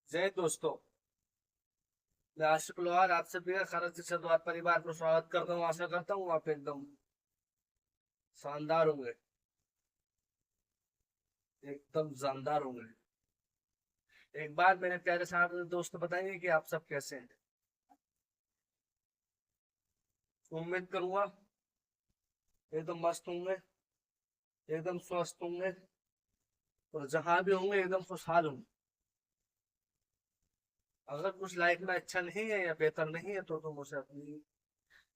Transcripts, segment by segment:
जय दोस्तों। मैं आशिक लोहार आप सभी का खारज शिक्षा द्वार परिवार को स्वागत करता हूँ। आशा करता हूँ आप एकदम शानदार होंगे, एकदम जानदार होंगे। एक बार मेरे प्यारे साथ दोस्त बताएंगे कि आप सब कैसे हैं। उम्मीद करूंगा एकदम मस्त होंगे, एकदम स्वस्थ होंगे और जहां भी होंगे एकदम खुशहाल होंगे। अगर कुछ लाइफ में अच्छा नहीं है या बेहतर नहीं है तो तुम उसे अपनी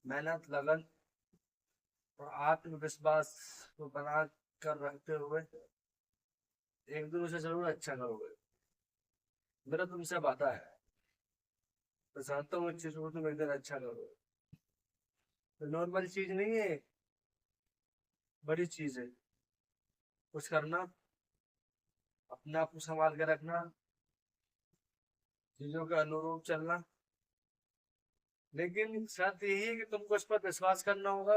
मेहनत, लगन और आत्मविश्वास को बना कर रखते हुए एक दिन उसे जरूर अच्छा करोगे। मेरा तुमसे वादा है, मैं जानता हूँ इस चीज को तुम एक दिन अच्छा करोगे। तो नॉर्मल चीज नहीं है, बड़ी चीज है। कुछ करना, अपने आप को संभाल के रखना, चीजों के अनुरूप चलना। लेकिन शर्त यही है कि तुमको इस पर विश्वास करना होगा,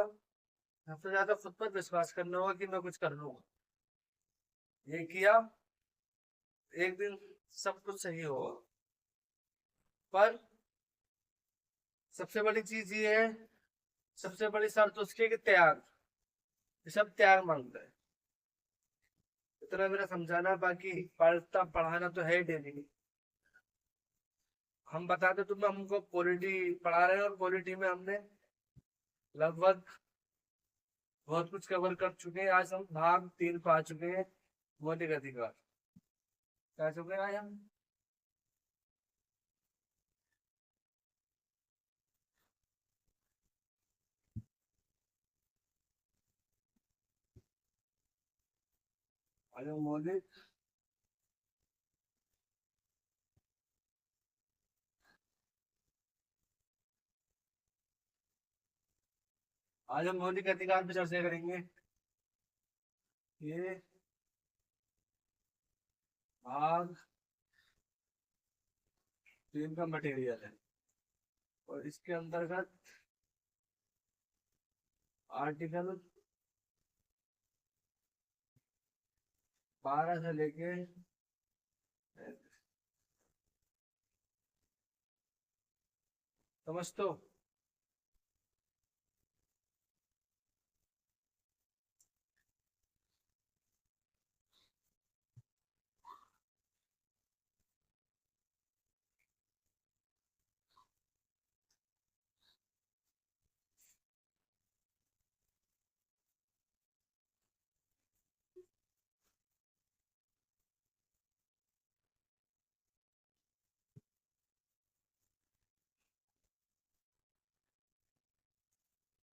सबसे ज्यादा खुद पर विश्वास करना होगा कि मैं कुछ कर लूंगा। ये किया, एक दिन सब कुछ सही होगा। पर सबसे बड़ी चीज ये है, सबसे बड़ी शर्त उसकी है कि त्याग। ये सब त्याग मांगता है। इतना मेरा समझाना, बाकी पढ़ता पढ़ाना तो है डेली। हम बताते तुम्हें, हमको पॉलिटी पढ़ा रहे हैं और पॉलिटी में हमने लगभग बहुत कुछ कवर कर चुके हैं। आज हम भाग 3 पा चुके हैं, मौलिक अधिकार। क्या चुके हैं आज हम? आज हम मौलिक आज हम मौलिक अधिकार पर चर्चा करेंगे। ये भाग 3 का मटेरियल है और इसके अंतर्गत आर्टिकल 12 से लेके समझ तो।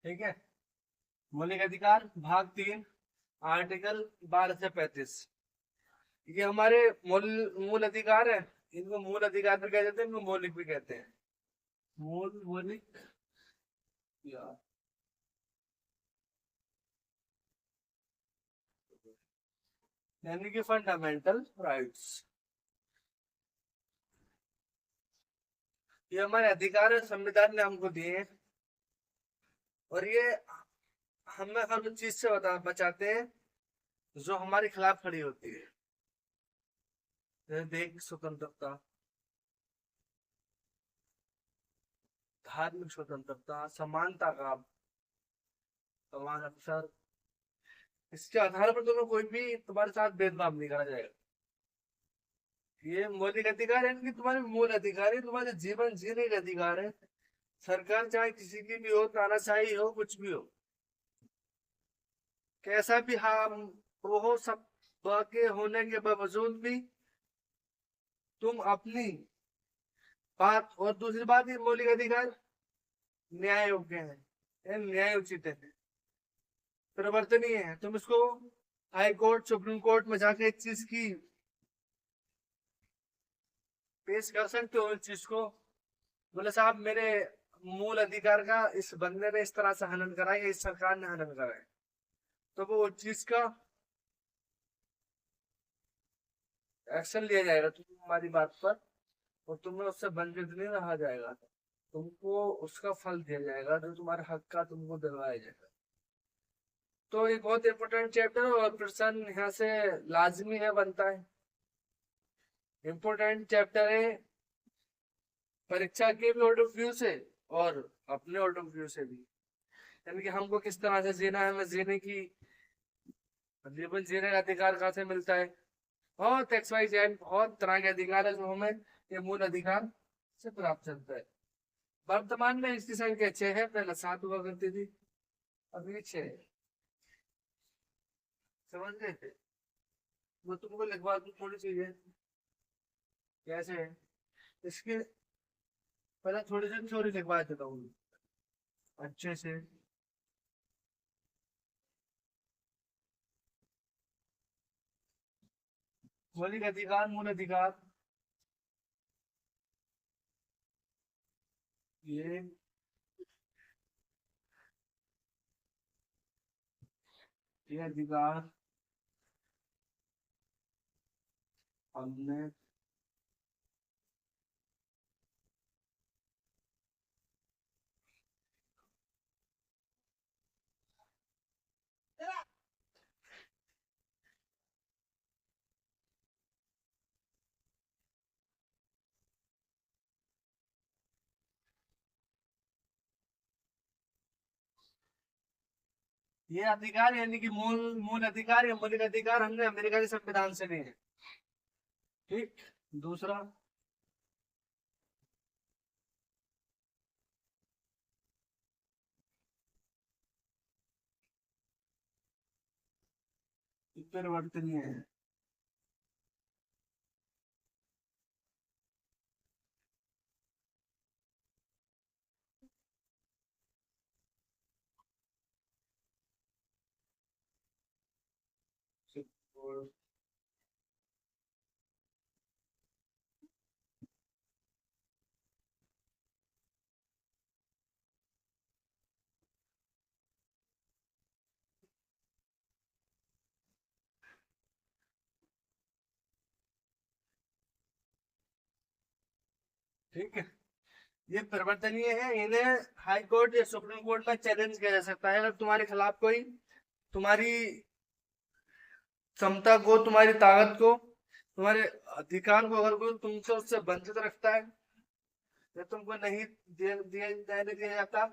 ठीक है, मौलिक अधिकार भाग 3, आर्टिकल 12 से 35। ये हमारे मूल मूल अधिकार है। इनको मूल अधिकार भी कह देते हैं, इनको मौलिक भी कहते हैं। मूल, मौलिक या यानी कि फंडामेंटल राइट्स। ये हमारे अधिकार है, संविधान ने हमको दिए हैं। और ये हमें हर उस चीज से बचाते हैं जो हमारे खिलाफ खड़ी होती है। जैसे देश स्वतंत्रता, धार्मिक स्वतंत्रता, समानता का समान अवसर। इसके आधार पर तुम्हें कोई भी तुम्हारे साथ भेदभाव नहीं करा जाएगा। ये मौलिक अधिकार है, इनकी तुम्हारे मूल अधिकार है, तुम्हारे जीवन जीने के अधिकार है। सरकार चाहे किसी की भी हो, तानाशाही हो, कुछ भी हो, कैसा भी हम वो हो, सब के होने के बावजूद भी तुम अपनी बात। और दूसरी बात, ये मौलिक अधिकार न्याय योग्य है, ये न्याय उचित है, परिवर्तनीय है। तुम इसको हाई कोर्ट, सुप्रीम कोर्ट में जाके इस चीज की पेश कर सकते हो, इस चीज को बोले साहब मेरे मूल अधिकार का इस बंदे ने इस तरह से हनन करा है या इस सरकार ने हनन करा है। तो वो चीज का एक्शन लिया जाएगा तुम्हारी बात पर, और तुम्हें उससे वंचित नहीं रहा जाएगा। तुमको उसका फल दिया जाएगा जो तुम्हारे हक का तुमको दिलवाया जाएगा। तो एक बहुत इंपॉर्टेंट चैप्टर और प्रश्न यहाँ से लाजमी है, बनता है। इम्पोर्टेंट चैप्टर है परीक्षा के भी ऑर्डर ऑफ व्यू से और अपने ऑर्डर ऑफ व्यू से भी, यानी कि हमको किस तरह से जीना है, हमें जीने की जीवन जीने का अधिकार कहाँ से मिलता है। बहुत एक्स वाई जेड बहुत तरह के अधिकार है जो हमें ये मूल अधिकार से प्राप्त चलता है। वर्तमान में इसकी संख्या 6 है, पहले 7 हुआ करती थी, अभी 6 है। समझ गए थे? वो तुमको लिखवा दूं थोड़ी चीजें कैसे है इसके, पहले थोड़ी सी थ्योरी लिखवा देता हूँ अच्छे से। मौलिक अधिकार, मूल अधिकार, ये अधिकार हमने ये अधिकार यानी कि मूल मूल अधिकार या मौलिक अधिकार हमने अमेरिका के संविधान से लिए हैं। ठीक। दूसरा, परिवर्तनीय है। और ठीक है, ये परिवर्तनीय है, इन्हें हाई कोर्ट या सुप्रीम कोर्ट में चैलेंज किया जा सकता है अगर तुम्हारे खिलाफ कोई तुम्हारी क्षमता को, तुम्हारी ताकत को, तुम्हारे अधिकार को अगर कोई तुमसे उससे वंचित रखता है या तुमको नहीं देने दिया जाता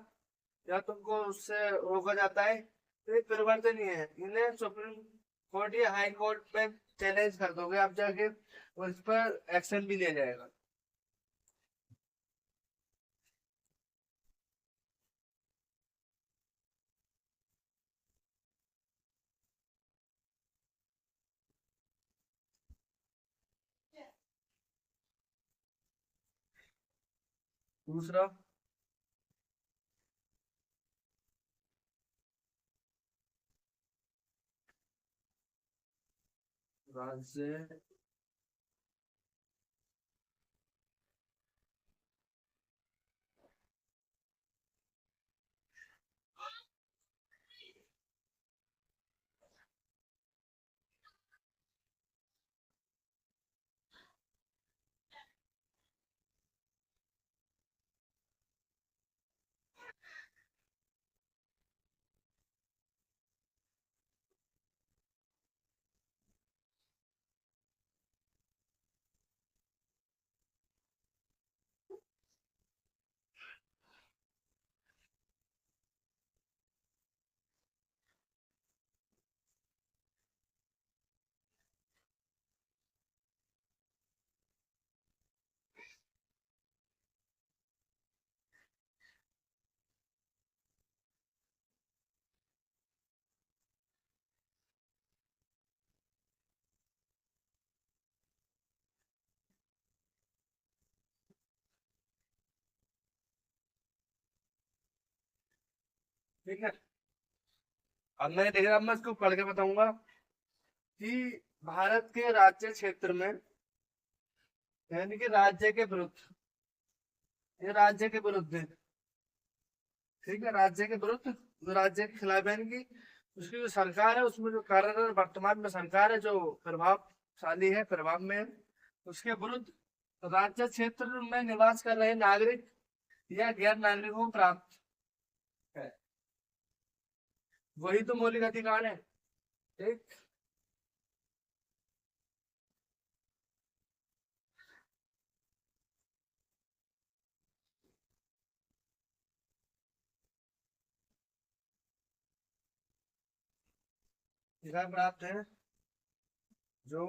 या तुमको उससे रोका जाता है तो ये परिवर्तनीय है। इन्हें सुप्रीम कोर्ट या हाई कोर्ट में चैलेंज कर दोगे आप जाके और इस पर एक्शन भी लिया जाएगा। दूसरा, राज्य ठीक है। अब मैं देख रहा, मैं इसको पढ़ के बताऊंगा कि भारत के राज्य क्षेत्र में, यानी कि राज्य के विरुद्ध, ये राज्य के विरुद्ध है। ठीक है, राज्य के विरुद्ध, जो राज्य के खिलाफ, यानी कि उसकी जो सरकार है उसमें जो कार्यरत वर्तमान में सरकार है जो प्रभावशाली है, प्रभाव में है, उसके विरुद्ध राज्य क्षेत्र में निवास कर रहे नागरिक या गैर नागरिकों को प्राप्त है। वही तो मौलिक अधिकार है। ठीक। अधिकार प्राप्त है जो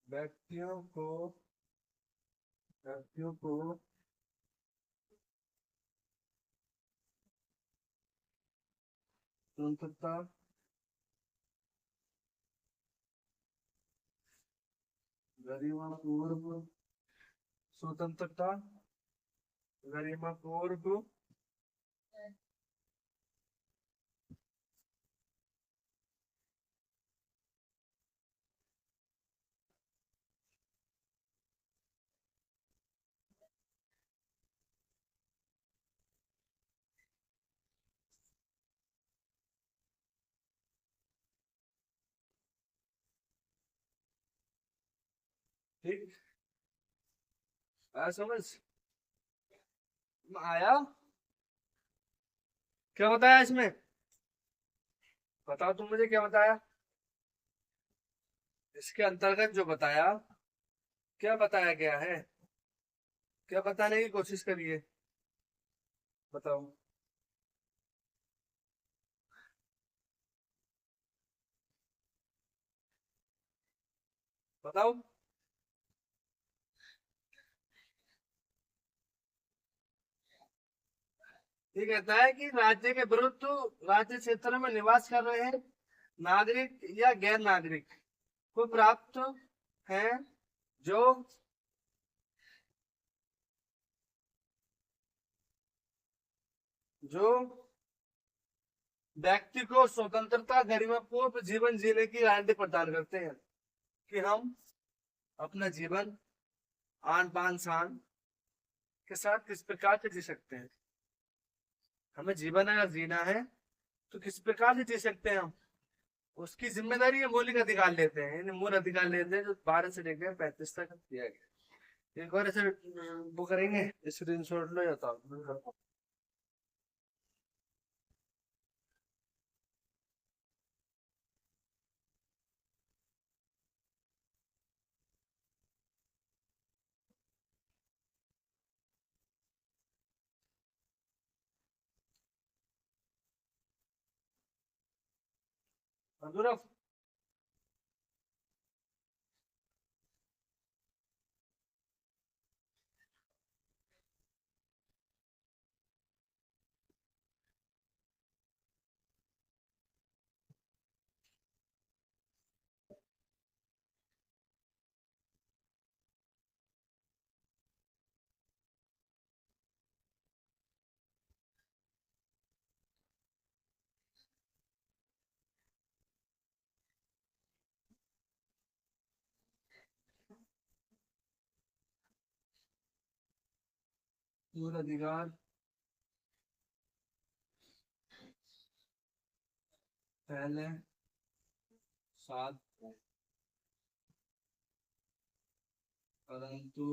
व्यक्तियों को स्वतंत्रता गरिमापूर्व स्वतंत्रता गरिमापूर्व ठीक आया समझ आया। क्या बताया इसमें, बताओ तुम मुझे क्या बताया इसके अंतर्गत जो बताया, क्या बताया गया है, क्या बताने की कोशिश करिए, बताओ। बताओ। ये कहता है कि राज्य के विरुद्ध राज्य क्षेत्र में निवास कर रहे हैं नागरिक या गैर नागरिक को प्राप्त है जो जो व्यक्ति को स्वतंत्रता गरिमापूर्ण जीवन जीने की गारंटी प्रदान करते हैं कि हम अपना जीवन आन बान शान के साथ किस प्रकार से जी सकते हैं। हमें जीवन अगर जीना है तो किस प्रकार से जी सकते हैं हम, उसकी जिम्मेदारी ये मौलिक अधिकार लेते हैं, यानी मूल अधिकार लेते हैं जो 12 से लेकर 35 तक दिया गया। एक बार ऐसे वो करेंगे, स्क्रीनशॉट लो जाता हूँ। अधूरा मूल अधिकार पहले 7 परंतु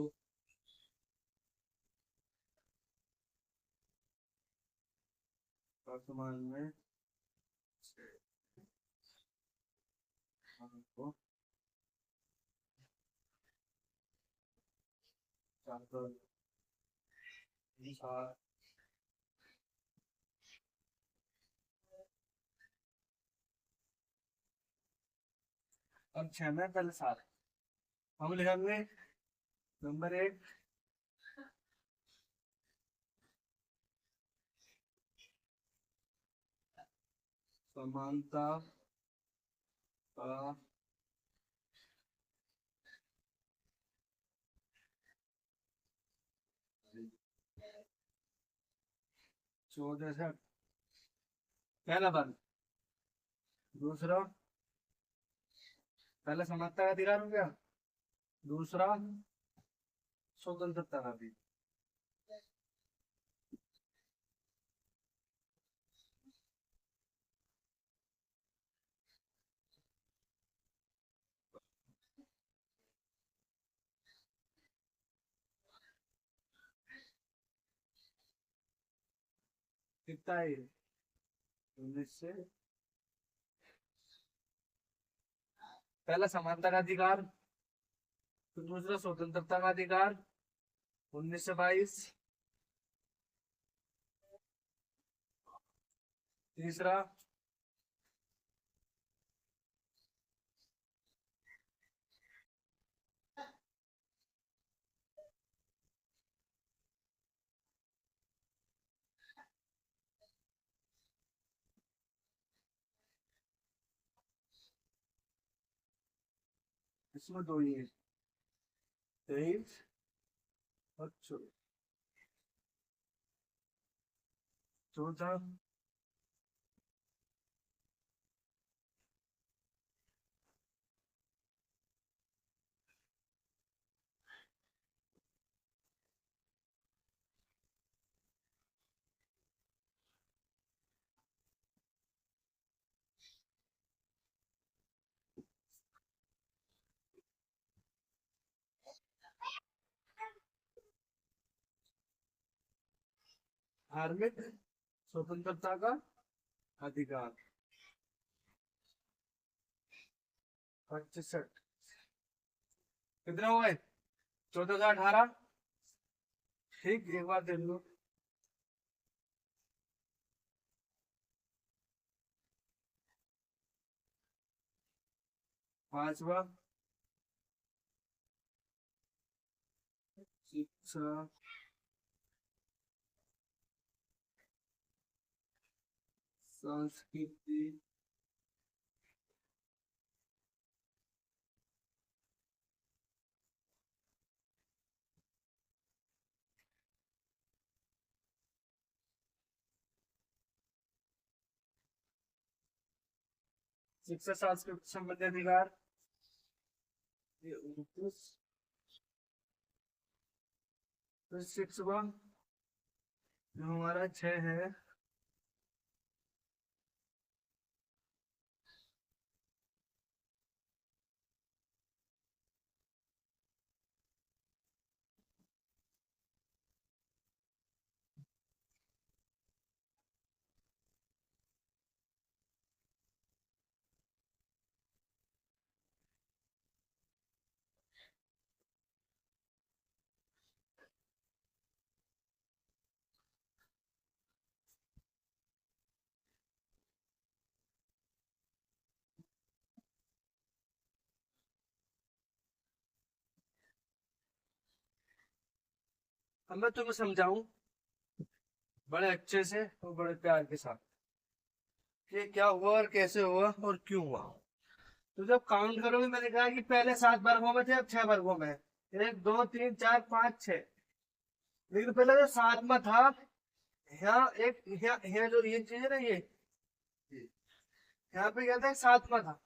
वर्तमान में हमको 7 अब 6 में पहले 7 हम लिखेंगे। नंबर 1 समानता का चौदह से पहला बंद, दूसरा पहला समानता का अधिकार हो गया, दूसरा स्वतंत्रता का भी। कितना है 19 से पहला समानता का अधिकार, फिर दूसरा स्वतंत्रता का अधिकार 19 से 22, तीसरा इसमें दो ही है, 23 और 14। धार्मिक स्वतंत्रता का अधिकार 65। कितने हो गए? 14 18। ठीक, एक बार देख लो। पांचवा शिक्षा संस्कृति शिक्षा सांस्कृतिक संबंधी अधिकार ये 29। तो शिक्षवा जो हमारा 6 है, अब मैं तुम्हें समझाऊं बड़े अच्छे से और बड़े प्यार के साथ कि क्या हुआ और कैसे हुआ और क्यों हुआ। तो जब काउंट करोगे, मैंने कहा कि पहले 7 वर्गों में थे, अब 6 वर्गों में। 1 2 3 4 5 6। लेकिन पहले जो 7 में था, यहाँ एक यहाँ जो ये चीज है ना, ये यहाँ पे क्या था, 7 में था,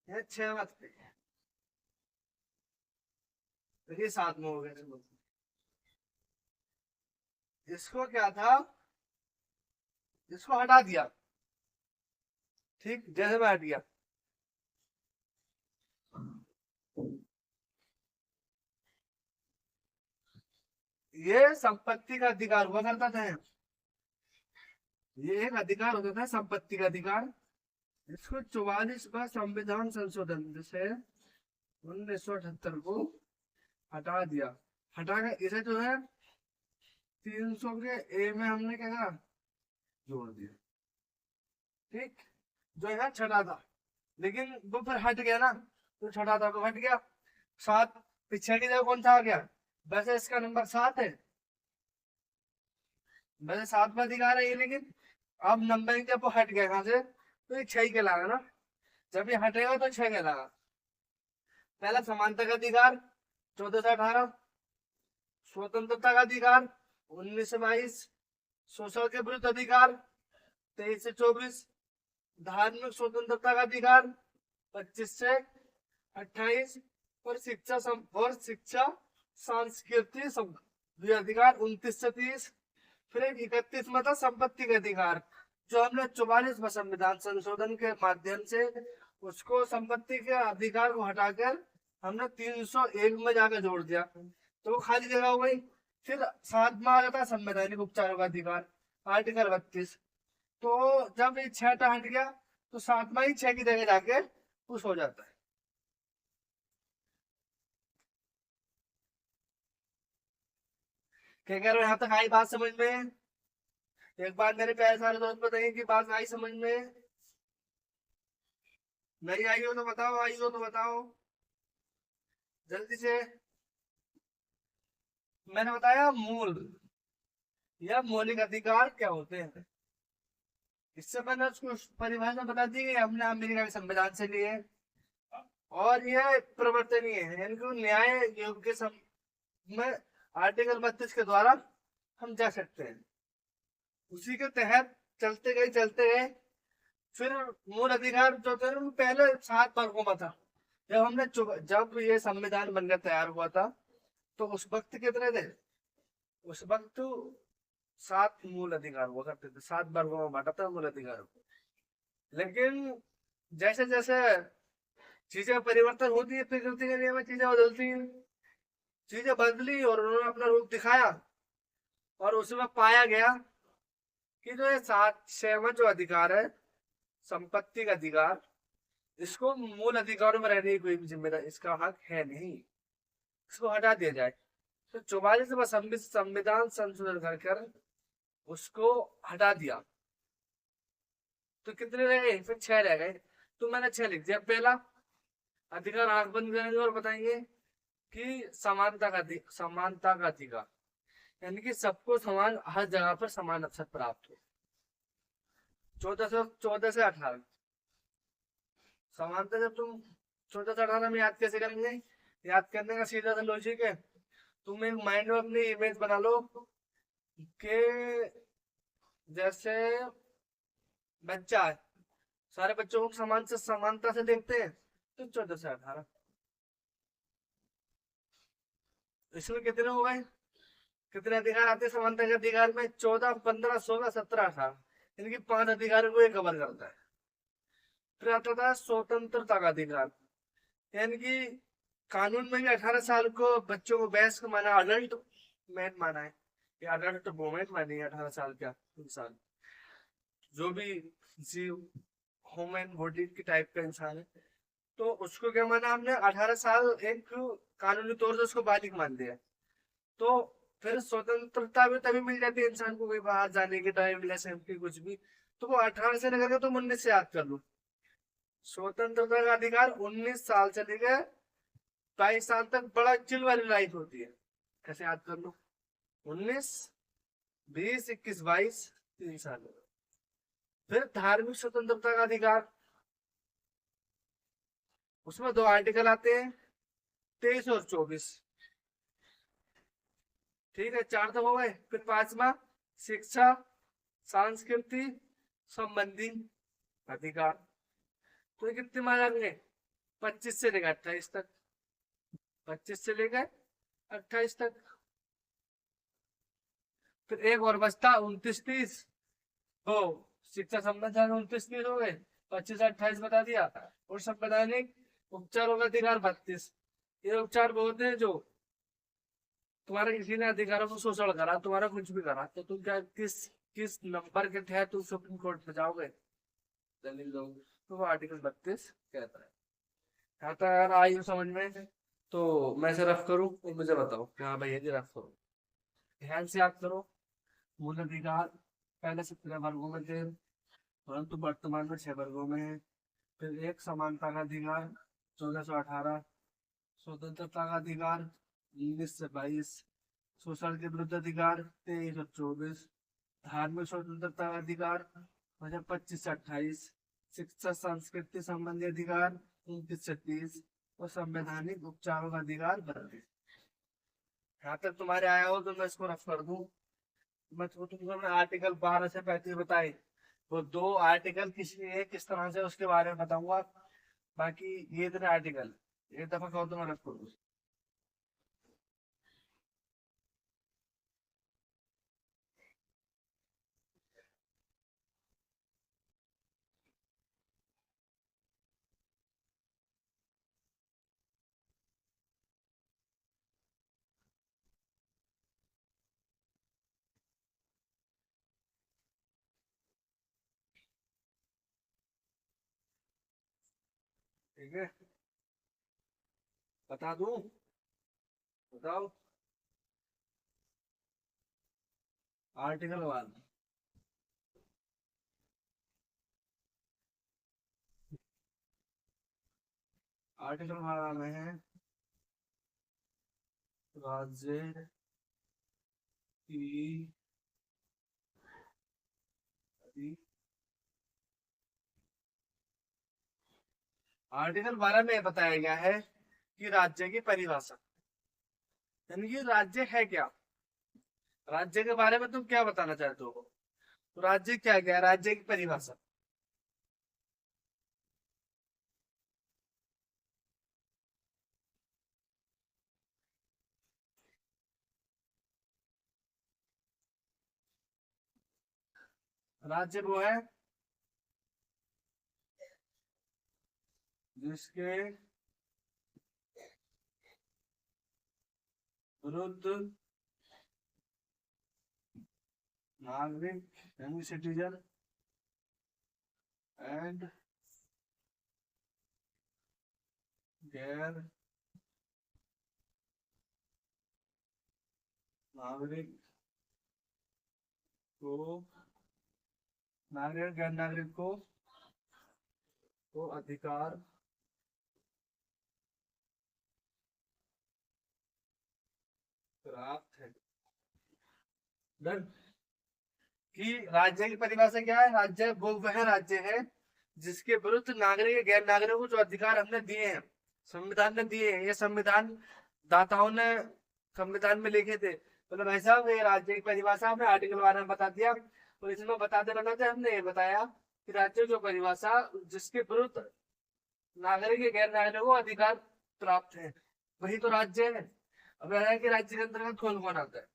यहाँ 6 में थे। तो ये 7 में हो गया। चलो, इसको क्या था, इसको हटा दिया। ठीक, जैसे मैं हट गया, ये संपत्ति का अधिकार हुआ करता था। ये एक अधिकार होता था, संपत्ति का अधिकार। इसको 44 का संविधान संशोधन से 1978 को हटा दिया। हटा कर इसे जो है 300 के ए में हमने क्या करा, जोड़ दिया। ठीक, जो है छठा था, लेकिन वो फिर हट गया ना, तो छठा था तो हट गया। 7 पीछे की जगह कौन सा आ गया, वैसे इसका नंबर 7 है, वैसे 7 में अधिकार है ये, लेकिन अब नंबरिंग जब वो हट गया कहाँ से, तो ये 6 कहलाएगा ना। जब ये हटेगा तो 6 कहलाएगा। पहला समानता का अधिकार 14 से 18। स्वतंत्रता का अधिकार 19 से 22। शोषण के विरुद्ध अधिकार 23 से 24। धार्मिक स्वतंत्रता का अधिकार 25 से 28। और शिक्षा सांस्कृतिक अधिकार 29 से 30। फिर 31 में था संपत्ति का अधिकार, जो हमने 44 संविधान संशोधन के माध्यम से उसको संपत्ति के अधिकार को हटाकर हमने 301 में जाकर जोड़ दिया, तो वो खाली जगह हो गई। फिर 7 में आ जाता संवैधानिक उपचारों का अधिकार, आर्टिकल 32। तो जब ये 6 हट गया, तो 7वां ही 6 की जगह जाके पुश हो जाता है। क्या कह रहे हो, यहाँ तक आई बात समझ में? एक बार मेरे प्यारे सारे दोस्त बताइए कि बात आई समझ में? नहीं आई हो तो बताओ, आई हो तो बताओ जल्दी से। मैंने बताया मूल या मौलिक अधिकार क्या होते हैं। इससे मैंने उसको परिभाषा बता दी है, हमने अमेरिका के संविधान से लिए। और यह प्रवर्तनीय है, इनको न्याय योग्य में आर्टिकल 32 के द्वारा हम जा सकते हैं। उसी के तहत चलते गए। फिर मूल अधिकार जो थे वो पहले 7 वर्गों में था। जब ये संविधान बनकर तैयार हुआ था तो उस वक्त कितने थे? उस वक्त 7 मूल अधिकार हुआ करते थे, 7 वर्गों में बांटा था मूल अधिकार को। लेकिन जैसे जैसे चीजें परिवर्तन होती है, प्रकृति के नियम में चीजें बदलती हैं। चीजें बदली और उन्होंने अपना रूप दिखाया, और उसमें पाया गया कि जो ये 7 जो अधिकार है, संपत्ति का अधिकार, इसको मूल अधिकारों में रहने की कोई भी जिम्मेदारी, इसका हक है नहीं, इसको हटा दिया जाए। तो 44वां संविधान संशोधन कर उसको हटा दिया। तो कितने रह गए? फिर 6 रह गए। तो मैंने 6 लिख दिया। पहला अधिकार, आंख बंद करेंगे और बताएंगे कि समानता का अधिकार, यानी कि सबको समान, हर जगह पर समान अवसर प्राप्त हो। 14 से 18 समानता। जब तुम 14 से 18 में याद कैसे करेंगे? याद करने का सीधा सा लॉजिक है, तुम एक माइंड में अपनी इमेज बना लो कि जैसे बच्चा है, सारे बच्चों को समानता से देखते हैं। तो 14 से 18, इसमें कितने हो गए? कितने अधिकार आते हैं समानता के अधिकार में? 14, 15, 16, 17, 18। इनकी 5 अधिकारों को ये कवर करता है। फिर आता था स्वतंत्रता का अधिकार, यानी कि कानून में भी 18 साल को बच्चों को वयस्क माना, अडल्ट मैन माना है। ये अडल्ट वोमेन मानी है 18 साल का इंसान, जो भी जीव ह्यूमन बॉडी की टाइप का इंसान है। तो उसको क्या माना हमने? 18 साल एक कानूनी तौर से उसको बालिग मान दिया। तो फिर स्वतंत्रता भी तभी मिल जाती है इंसान को, कोई बाहर जाने की, ड्राइविंग लाइसेंस की, कुछ भी। तो वो 18 से लेकर के तुम 19 से याद कर लो। स्वतंत्रता का अधिकार 19 साल से लेकर 22 साल तक बड़ा चिल वाली लाइफ होती है। कैसे याद कर लो? 19, 20, 21, 22, 3 साल। फिर धार्मिक स्वतंत्रता का अधिकार, उसमें 2 आर्टिकल आते हैं, 23 और 24। ठीक है, 4 तो हो गए। फिर 5वां शिक्षा संस्कृति संबंधी अधिकार। तो ये कितने मार्क आ गए? 25 से लेकर 28 तक। 25 से लेकर 28 तक। फिर एक और बचता 29, 30। हो, शिक्षा संबंध 29, 30 हो गए। 25, 28 बता दिया। और संवैधानिक उपचारों का अधिकार 32। ये उपचार बोलते हैं जो तुम्हारे किसी ने अधिकारों को शोषण करा, तुम्हारा कुछ भी करा, तो तुम क्या किस किस नंबर के तहत तुम सुप्रीम कोर्ट में जाओगे, दलील दोगे? तो वो आर्टिकल 32 कहता है। कहता है यार, आई हो समझ में? तो मैं से रफ करूं और मुझे बताओ कि हाँ भाई ये रफ करो, ध्यान से याद करो। मूल अधिकार पहले 17 वर्गों में थे, परंतु वर्तमान में 6 वर्गों में है। फिर एक समानता का अधिकार 14 से 18, स्वतंत्रता का अधिकार 19 से 22, शोषण के विरुद्ध अधिकार 23 और 24, धार्मिक स्वतंत्रता का अधिकार 25 से 28, शिक्षा संस्कृति संबंधी अधिकार 29 से 30, और संवैधानिक उपचारों का अधिकार 32। यहाँ तक तुम्हारे आया हो तो मैं इसको रफ कर दूं। मैं तुमको आर्टिकल 12 से 35 बताए, वो 2 आर्टिकल किस तरह से उसके बारे में बताऊंगा। बाकी ये इतने आर्टिकल एक दफा कहो तो मैं रफ कर दूं। ठीक है, बता दूं? बताओ। आर्टिकल 1, आर्टिकल हमारा में है राज्य की आर्टिकल 12 में बताया गया है कि राज्य की परिभाषा, यानी कि राज्य है क्या, राज्य के बारे में तुम क्या बताना चाहते हो, तो राज्य क्या क्या है, राज्य की परिभाषा। राज्य वो है जिसके विरुद्ध नागरिक यानी सिटीजन एंड गैर नागरिक को, नागरिक गैर नागरिक को अधिकार प्राप्त है। डन। कि राज्य की परिभाषा क्या है, राज्य वो वह राज्य है जिसके विरुद्ध नागरिक गैर नागरिकों को जो अधिकार हमने दिए हैं, संविधान ने दिए हैं, ये संविधान दाताओं ने संविधान में लिखे थे, मतलब ऐसा ये राज्य की परिभाषा हमने आर्टिकल 12 में बता दिया। और इसमें बताते रहना हमने ये बताया कि राज्य की परिभाषा जिसके विरुद्ध नागरिक या गैर नागरिकों को अधिकार प्राप्त है, वही तो राज्य है। अब है कि राज्य के अंतर्गत कौन कौन आता है।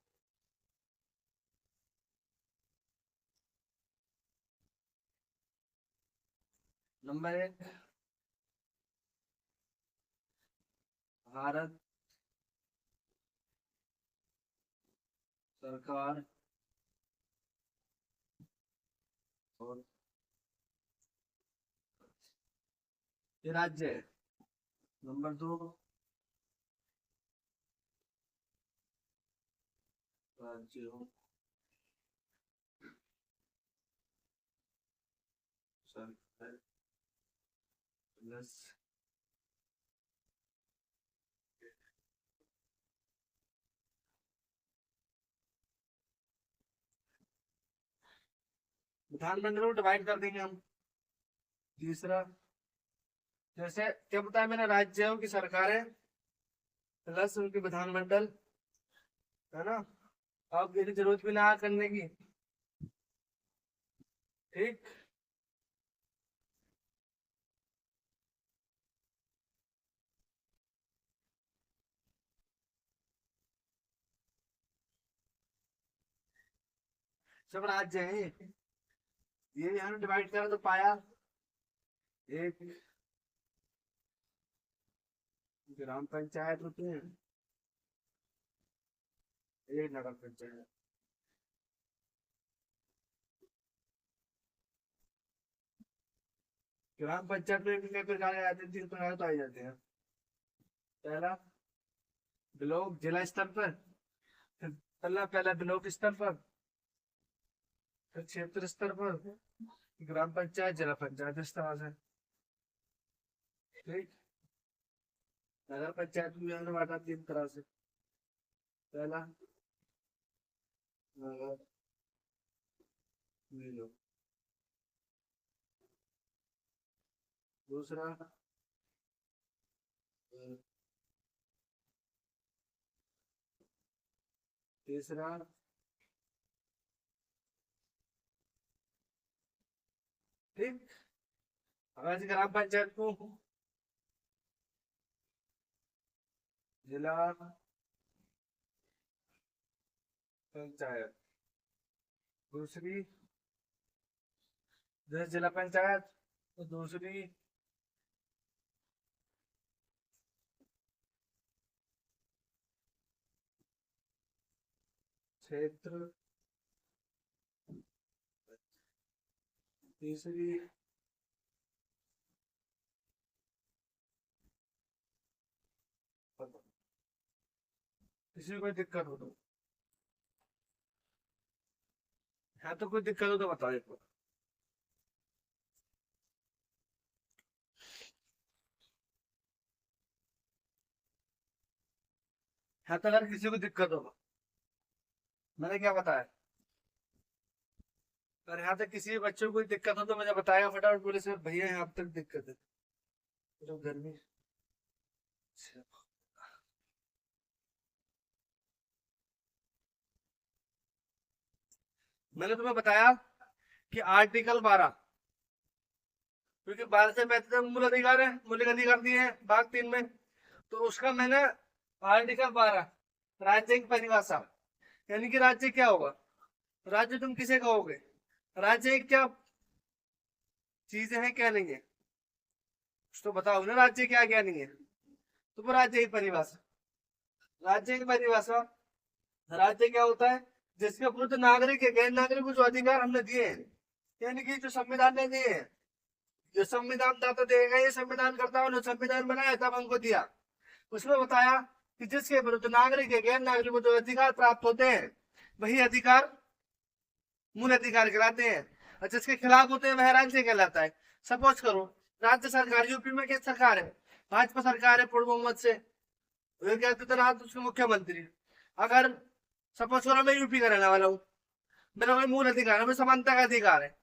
नंबर 1 भारत सरकार और ये राज्य है। नंबर 2 राज्यों सरकार प्लस विधानमंडल को डिवाइड कर देंगे हम। तीसरा, जैसे क्या बताया मैंने, राज्यों की सरकारें प्लस उनके विधानमंडल, है ना, अब यदि जरूरत भी ना करने की, ठीक। सब राज्य है ये हमने डिवाइड करा तो पाया एक ग्राम पंचायत होती है, एक नगर पंचायत। ग्राम पंचायत में कितने प्रकार आ जाते हैं, 3 प्रकार तो आ ही जाते हैं। पहला ब्लॉक जिला स्तर पर, फिर पहला ब्लॉक स्तर पर, फिर क्षेत्र स्तर पर, ग्राम पंचायत, जिला पंचायत, इस तरह से, ठीक। नगर पंचायत भी हमने बांटा 3 तरह से। पहला नगर निगम, दूसरा तीसरा ठीक। अगर ग्राम पंचायत को जिला पंचायत, दूसरी जैसे जिला पंचायत, तो दूसरी क्षेत्र, तीसरी किसी को कोई दिक्कत हो तो, है तो कोई दिक्कत हो तो बताओ एक बार। यहाँ तक अगर किसी को दिक्कत हो, मैंने क्या बताया, अगर यहाँ तक किसी बच्चे को कोई दिक्कत हो तो मुझे बताएगा फटाफट, बोले सर भैया यहाँ तक दिक्कत है, तो गर्मी। मैंने तुम्हें बताया कि आर्टिकल 12, क्योंकि 12 से 35 मूल अधिकार है, मौलिक अधिकार दिए हैं भाग 3 में, तो उसका मैंने आर्टिकल 12 राज्य की परिभाषा, यानी कि राज्य क्या होगा, राज्य तुम किसे कहोगे, राज्य एक क्या चीजें हैं क्या नहीं है, कुछ तो बताओ ना, राज्य क्या क्या नहीं है। तो वो राज्य की परिभाषा, राज्य की परिभाषा, राज्य क्या होता है, जिसके विरुद्ध नागरिक है, गैर नागरिक को जो अधिकार हमने दिए हैं, यानी कि जो संविधान ने दिए हैं, जो संविधान दाता देगा, ये संविधान करता ने संविधान बनाया तब हमको दिया, उसमें बताया कि जिसके विरुद्ध नागरिक है, गैर नागरिक को जो अधिकार प्राप्त होते हैं, वही अधिकार मूल अधिकार कहलाते हैं, और जिसके खिलाफ होते हैं वह राज्य कहलाता है। सपोज करो राज्य सरकार, यूपी में क्या सरकार है, भाजपा सरकार है पूर्ण बहुमत से, योगी आदित्यनाथ उसके मुख्यमंत्री। अगर सपोज करो मैं यूपी का रहने वाला हूँ, मेरा कोई मूल अधिकार है, हमें समानता का अधिकार है,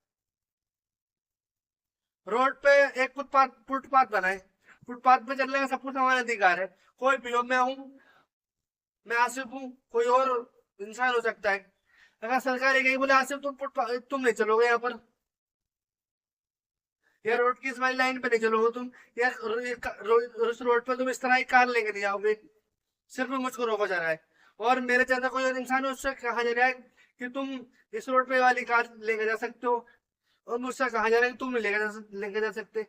रोड पे एक फुटपाथ फुटपाथ बनाए, फुटपाथ पे चलने का सबको समान अधिकार है, कोई भी हो, मैं हूँ, मैं आसिफ हूँ, कोई और इंसान हो सकता है। अगर सरकार ये कही बोले आसिफ तुम फुटपाथ तुम नहीं चलोगे यहाँ पर, या रोड की इस वाली लाइन पे नहीं चलोगे तुम, या उस रोड पे तुम इस तरह की कार लेके नहीं जाओगे, सिर्फ मुझको रोका जा रहा है, और मेरे जैसा कोई और इंसान है उससे कहा जा रहा है कि तुम इस रोड पे वाली कार लेके जा सकते हो, और मुझसे कहा जा रहा है कि तुम नहीं लेके जा सकते।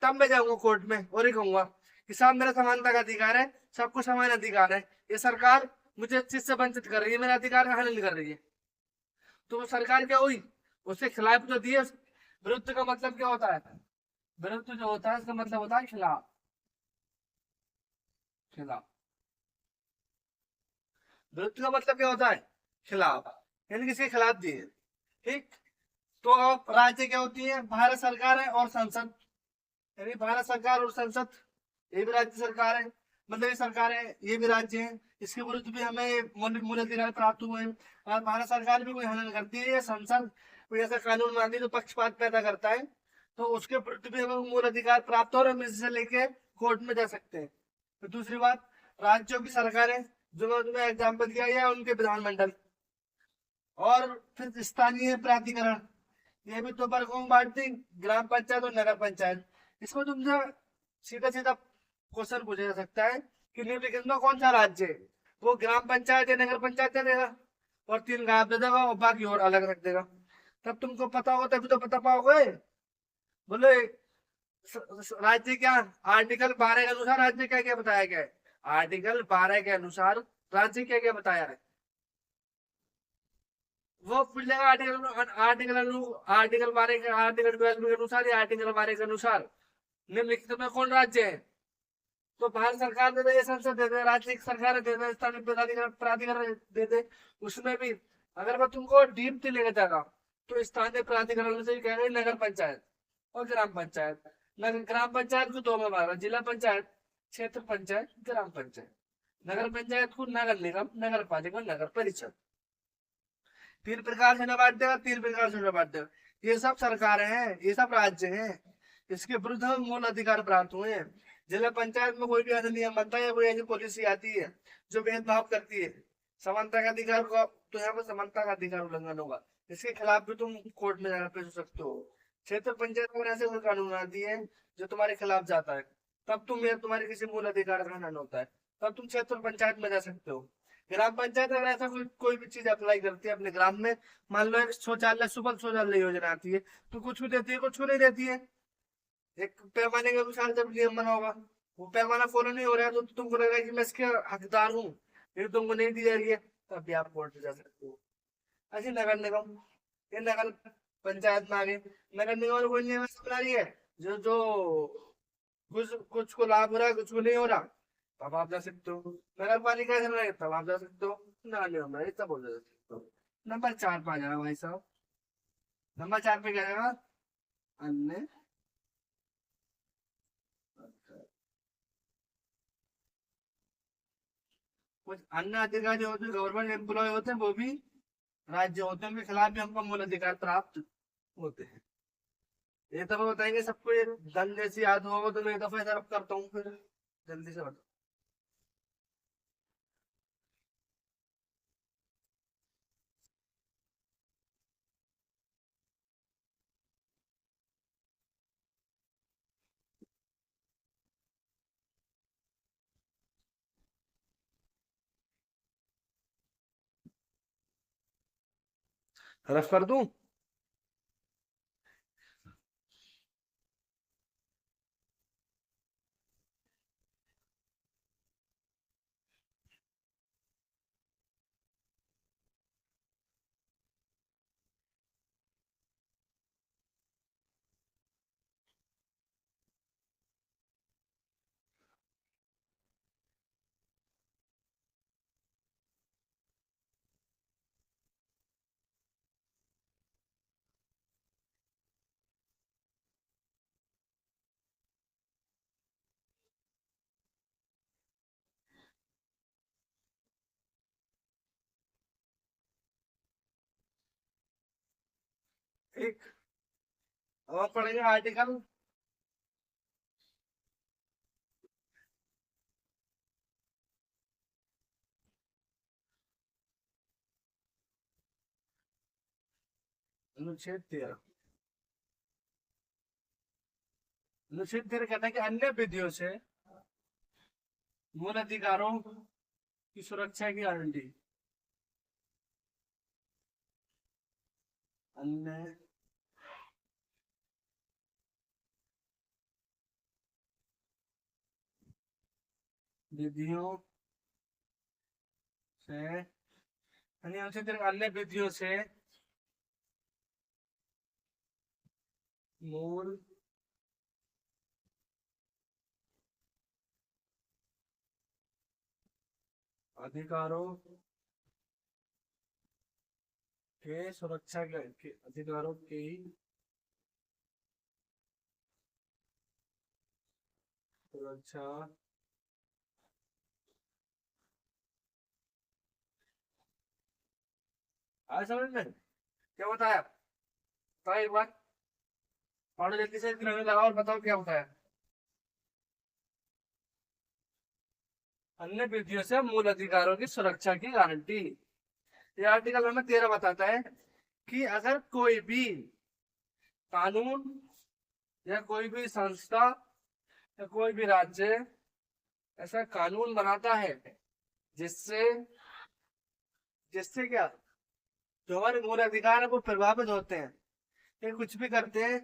तब मैं जाऊंगा कोर्ट में और ये कहूंगा कि साहब मेरा समानता का अधिकार है, सबको समान अधिकार है, ये सरकार मुझे इस चीज से वंचित कर रही है, मेरा अधिकार हनन कर रही है। तो वो सरकार क्या हुई, उसके खिलाफ जो दिए, विरुद्ध का मतलब क्या होता है, विरुद्ध जो होता है उसका मतलब होता है खिलाफ, खिलाफ, विरुद्ध का मतलब क्या होता है, खिलाफ, यानी किसी के खिलाफ दिए, ठीक। तो अब राज्य क्या होती है, भारत सरकार है और संसद, यानी भारत सरकार और संसद, ये भी राज्य सरकार है, मतलब ये सरकार है ये भी राज्य है, इसके विरुद्ध भी हमें मौलिक मूल अधिकार प्राप्त हुए हैं। और भारत सरकार भी कोई हनन करती है, संसद कोई ऐसा कानून बनाती है जो पक्षपात पैदा करता है, तो उसके विरुद्ध भी हमें मूल अधिकार प्राप्त हो और हम इससे लेके कोर्ट में जा सकते हैं। तो दूसरी बात, राज्यों की सरकारें, जो मैं तुम्हें एग्जाम्पल दिया, या उनके विधानमंडल, और फिर स्थानीय प्राधिकरण, ये भी तो वर्गों में बांटती, ग्राम पंचायत और नगर पंचायत। इसमें तुमसे सीधा सीधा क्वेश्चन पूछा जा सकता है कि निम्नलिखित में कौन सा राज्य है, वो ग्राम पंचायत या नगर पंचायत दे देगा, और 3 गायब दे देगा और बाकी और अलग रख देगा, तब तुमको पता होगा तभी तो बता पाओगे। बोले राज्य क्या, आर्टिकल 12 के अनुसार राज्य क्या क्या बताया गया है, आर्टिकल 12 के अनुसार राज्य क्या क्या बताया है, वो पूछ लेगा आर्टिकल आर्टिकल आर्टिकल 12 के, आर्टिकल 12 के अनुसार या आर्टिकल 12 के अनुसार निम्नलिखित में कौन राज्य है, तो भारत सरकार दे दे, संसद दे दे, राज्य की सरकार दे दे, स्थानीय प्राधिकरण प्राधिकरण दे दे। उसमें भी अगर मैं तुमको डीप लेके जाएगा तो स्थानीय प्राधिकरण से कह रहे नगर पंचायत और ग्राम पंचायत। नगर ग्राम पंचायत को 2 में बांटा, जिला पंचायत, क्षेत्र पंचायत, ग्राम पंचायत। नगर पंचायत को नगर निगम, नगर पालिका, नगर परिषद, 3 प्रकार से बांट देगा, 3 प्रकार से बांट देगा। ये सब सरकारें हैं, ये सब राज्य हैं, इसके विरुद्ध हम मूल अधिकार प्राप्त हुए हैं। जिला पंचायत में कोई भी ऐसा नियम बनता है या कोई ऐसी पॉलिसी आती है जो भेदभाव करती है समानता का अधिकार को, तो यहाँ पर समानता का अधिकार उल्लंघन होगा, इसके खिलाफ भी तुम कोर्ट में जाकर पेश हो सकते हो। क्षेत्र पंचायत में ऐसे कोई कानून आती है जो तुम्हारे खिलाफ जाता है, तब तुम या तुम्हारे किसी मूल अधिकार का हनन होता है, तब तुम क्षेत्र पंचायत में जा सकते हो। ग्राम पंचायत अगर ऐसा कोई भी चीज अप्लाई करती है अपने ग्राम में, मान लो एक शौचालय, सुबह शौचालय योजना आती है, तो कुछ भी देती है कुछ भी नहीं देती है, एक पैमाने के अनुसार जब नियम बना होगा, वो पैमाना फॉलो नहीं हो रहा है तो तुमको लगेगा कि मैं इसके हकदार हूँ, फिर तुमको नहीं दी जा रही है, तब भी आप कोर्ट में जा सकते हो। ऐसे नगर निगम, ये नगर पंचायत में आ गए, नगर निगम में कोई नियम बना रही है जो जो कुछ कुछ को लाभ हो रहा है कुछ को नहीं हो रहा, तब आप जा सकते हो। नगर पालिका चल रहा है तब आप जा सकते हो, नगर निगम है तब बोल जा सकते हो। नंबर 4 पे आ जाएगा भाई साहब, नंबर 4 पे क्या आएगा, अन्य, कुछ अन्य अधिकारी होते हैं, गवर्नमेंट एम्प्लॉय होते हैं, वो भी राज्य होते हैं, उनके खिलाफ भी हमको मूल अधिकार प्राप्त होते हैं। एक दफा बताएंगे सबको, ये दल जैसी याद होगा तो मैं एक दफा इधर करता हूँ, फिर जल्दी से बताओ। रफ कर दूं? एक अब आप पढ़ेंगे आर्टिकल अनुच्छेद 13। अनुच्छेद 13 कहता है कि अन्य विधियों से मूल अधिकारों की सुरक्षा की गारंटी। अन्य विधियों से, यानी अनुच्छेद 13 अन्य विधियों से मूल अधिकारों के सुरक्षा के अधिकारों की सुरक्षा आज समझ में क्या बताया? बताओ एक बार, पढ़ो जल्दी से, इसमें लगाओ और बताओ क्या बताया। अन्य विधियों से मूल अधिकारों की सुरक्षा की गारंटी। ये आर्टिकल हमें 13 बताता है कि अगर कोई भी कानून या कोई भी संस्था या कोई भी राज्य ऐसा कानून बनाता है जिससे जिससे क्या, जो हमारे मूल अधिकार है वो प्रभावित होते हैं, ये कुछ भी करते हैं,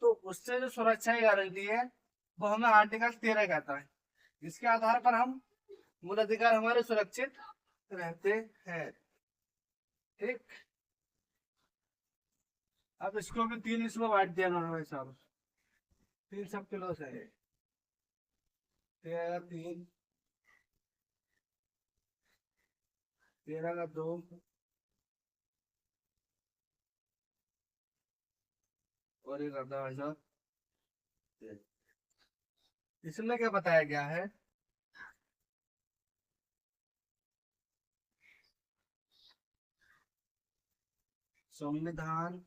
तो उससे जो सुरक्षा की गारंटी है वो हमें आर्टिकल 13 कहता है, जिसके आधार पर हम मूल अधिकार हमारे सुरक्षित रहते हैं। ठीक, अब इसको भी 3 इसमें बांट दिया उन्होंने साहब, 3 सब किलो से है, 13 3, 13 का 2, और एक आधा ऐसा। इसमें क्या बताया गया है? संविधान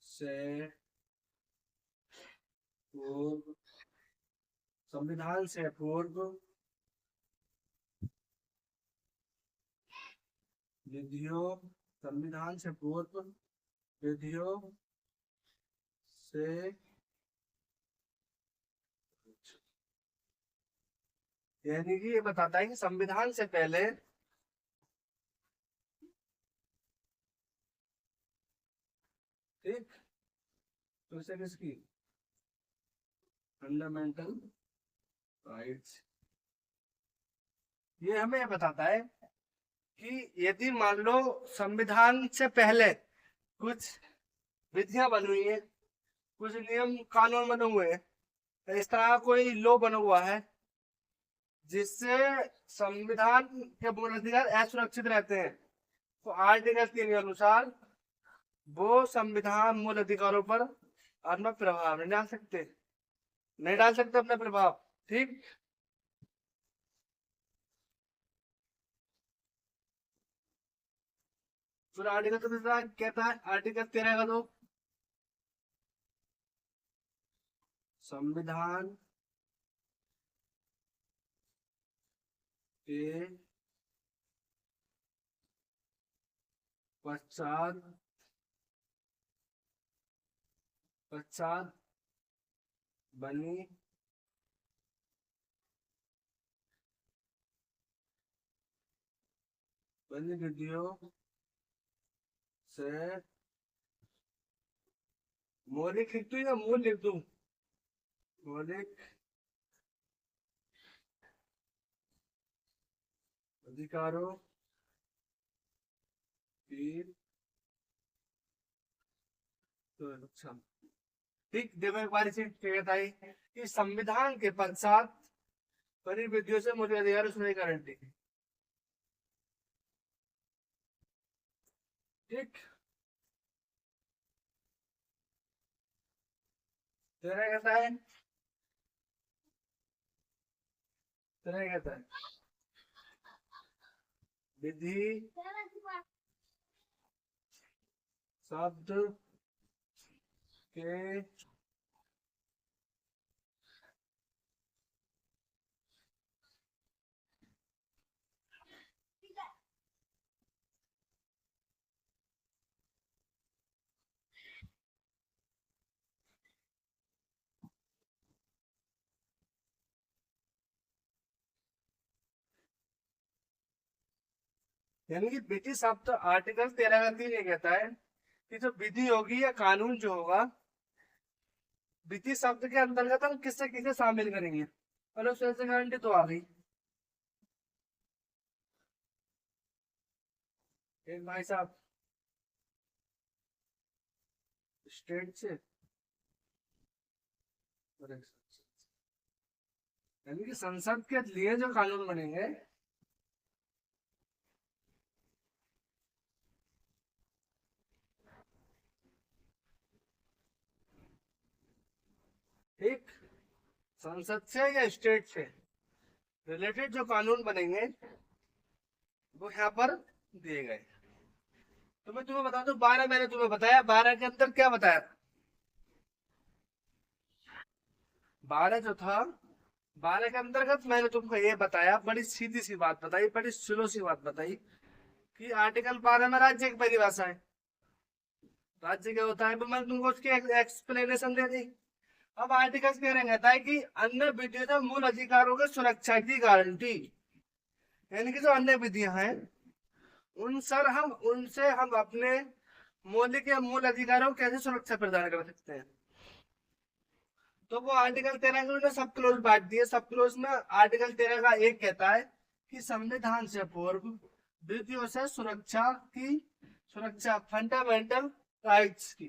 से पूर्व, संविधान से पूर्व विधियों, संविधान से पूर्व विधियों से, यानी कि ये बताता है कि संविधान से पहले ठीक, तो इसे किसकी फंडामेंटल राइट्स, ये हमें बताता है कि यदि मान लो संविधान से पहले कुछ विधियां बनी हुई है, कुछ नियम कानून बने हुए हैं, इस तरह का कोई लॉ बना हुआ है जिससे संविधान के मूल अधिकार असुरक्षित रहते हैं, तो आर्टिकल 3 के अनुसार वो संविधान मूल अधिकारों पर अपना प्रभाव नहीं डाल सकते, नहीं डाल सकते अपना प्रभाव। ठीक, फिर आर्टिकल तो दूसरा कहता है, आर्टिकल 13 का दो, संविधान के पश्चात पश्चात बनी विधियों से मौलिक लिख दूं या मूल लिख दूं? मौलिक अधिकारों की सुरक्षा। ठीक, देखो एक बार इसे कहता है कि संविधान के पश्चात बनी विधियों से मौलिक अधिकारों की गारंटी। ठीक, तेरा कहता है, तेरा कहता है विधि शब्द के यानी कि विधि शब्द आर्टिकल 13 का 3 ये कहता है कि जो विधि होगी या कानून जो होगा, विधि शब्द के अंतर्गत हम किससे किसे शामिल करेंगे, और उससे गारंटी तो आ गई। एक भाई साहब स्टेट से, यानी कि संसद के लिए जो कानून बनेंगे, ठीक, संसद से या स्टेट से रिलेटेड जो कानून बनेंगे वो यहाँ पर दिए गए। तो मैं तुम्हें बता दूं, 12 मैंने तुम्हें बताया, 12 के अंदर क्या बताया? 12 जो था, 12 के अंतर्गत मैंने तुमको ये बताया, बड़ी सीधी सी बात बताई, बड़ी स्लो सी बात बताई कि आर्टिकल 12 में राज्य की परिभाषा है। राज्य क्या होता है, तो मैंने तुमको उसकी एक्सप्लेनेशन दे दी। अब आर्टिकल कहता है कि अन्य विधियों से मूल अधिकारों की सुरक्षा की गारंटी, यानी कि जो अन्य विधियां हैं उनसे हम अपने मौलिक या मूल अधिकारों को कैसे सुरक्षा प्रदान कर सकते हैं। तो वो आर्टिकल 13 के उन्होंने सब क्लोज बांट दिए। सब क्लोज में आर्टिकल 13 का एक कहता है कि संविधान से पूर्व विधियों से सुरक्षा फंडामेंटल राइट्स की,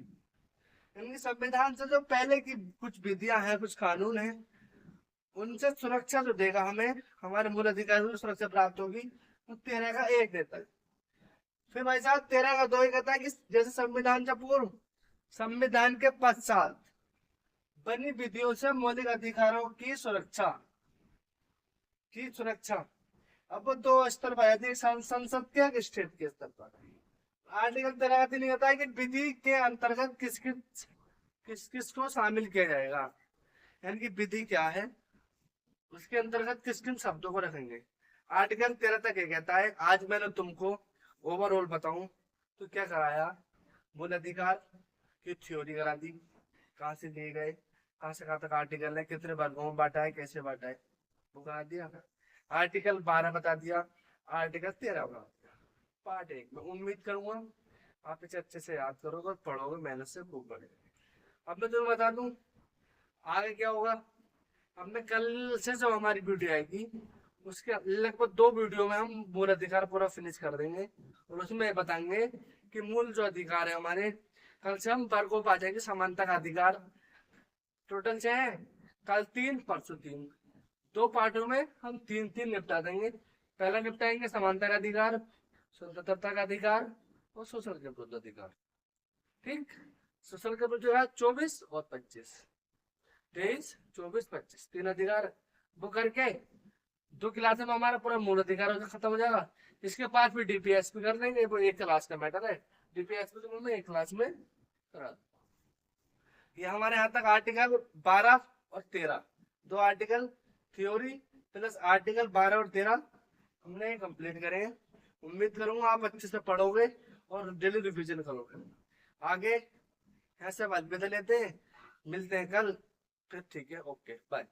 यानी संविधान से जो पहले की कुछ विधियां हैं, कुछ कानून हैं, उनसे सुरक्षा जो देगा हमें, हमारे मूल अधिकारों की सुरक्षा प्राप्त होगी, तो 13 का एक देता है। फिर भाई साहब 13 का 2 कहता है कि जैसे संविधान से पूर्व, संविधान के पश्चात बनी विधियों से मौलिक अधिकारों की सुरक्षा। अब दो स्तर पर आती है, संसद के एक स्टेट के स्तर पर। आर्टिकल 13 नहीं होता है कि विधि के अंतर्गत किस किस को शामिल किया जाएगा, यानी कि विधि क्या है, उसके अंतर्गत किस किन शब्दों को रखेंगे। आर्टिकल 13 तक ये कहता है। आज मैंने तुमको ओवरऑल बताऊं तो क्या कराया, मूल अधिकार की थ्योरी करा दी, कहाँ से दिए गए, कहाँ से कहाँ तक आर्टिकल है, कितने वर्गों में बांटा है, कैसे बांटा है, वो करा दिया। आर्टिकल 12 बता दिया, आर्टिकल 13 बता दिया। पार्ट 1 में उम्मीद करूंगा आप इसे अच्छे से याद करोगे और पढ़ोगे, मेहनत से खूब पढ़ोगे। अब मैं तुम्हें बता दूं आगे क्या होगा। हमने कल से जो हमारी वीडियो आएगी, उसके लगभग 2 वीडियो में हम मूल अधिकार पूरा फिनिश कर देंगे, और उसमें बताएंगे कि मूल जो अधिकार है हमारे, कल से हम वर्गों पर आ जाएंगे। समानता का अधिकार टोटल 6 है, कल 3 परसों 3, 2 पार्टों में हम 3 निपटा देंगे। पहला निपटाएंगे समानता का अधिकार, स्वतंत्रता का अधिकार और शोषण के विरुद्ध अधिकार। ठीक, शोषण के विरुद्ध जो है 24 और 25, 23, 24, 25 3 अधिकार वो करके 2 क्लास में हमारा पूरा मूल अधिकार खत्म हो जाएगा। इसके बाद फिर डीपीएस भी कर लेंगे, वो 1 क्लास का मैटर है। डीपीएस भी तो मैं 1 क्लास में करा दूं। ये हमारे यहाँ तक आर्टिकल 12 और 13, 2 आर्टिकल थ्योरी प्लस आर्टिकल 12 और 13 हमने कंप्लीट करे हैं। उम्मीद करूंगा आप अच्छे से पढ़ोगे और डेली रिवीजन करोगे। आगे ऐसे बात बदल लेते हैं, मिलते हैं कल फिर। ठीक है, ओके बाय।